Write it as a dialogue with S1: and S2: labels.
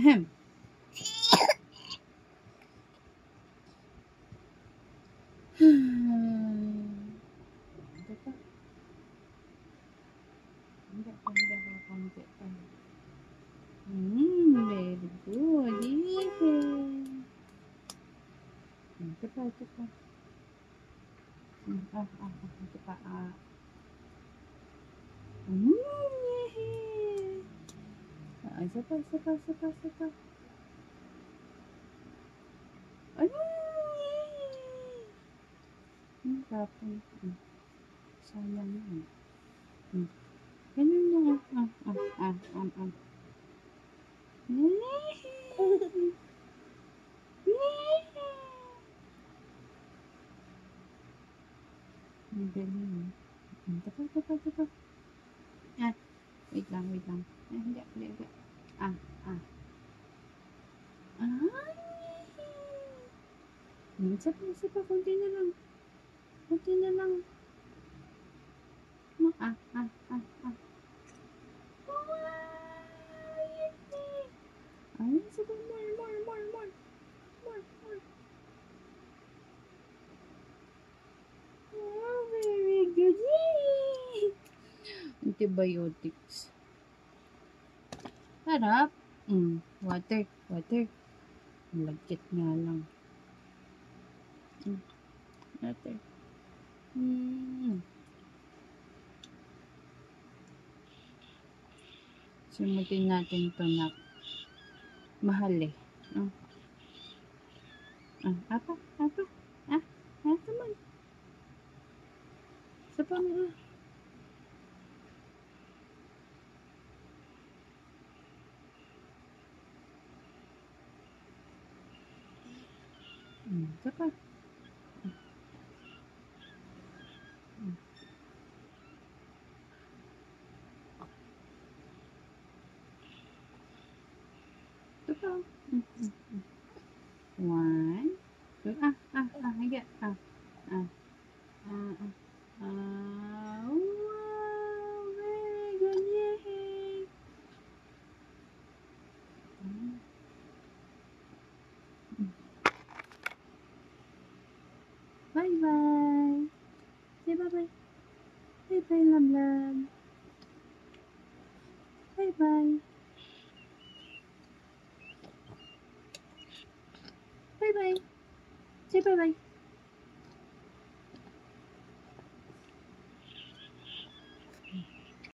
S1: Ahem. Ito pa. Hindi pa konti pa. Very good. Ito pa. Ito pa. Ito pa. Isa pa. Tapos, sayang yan. Ganun na. Galing. Ito. Wait lang. Hindi. Isa pa. Kunti na lang. Isa pa. More. Oh, very good. Yay! Antibiotics. Harap. Water. Lagkit nga lang. Water. Simutin natin to na mahal eh. Apa. Come on. Isa pa nga. Isa pa. Ito pa. 1, 2. Higa. Wow, very good. Yay! Bye-bye. Say bye-bye. Bye-bye, love. Bye-bye. Bye-bye. Say bye-bye.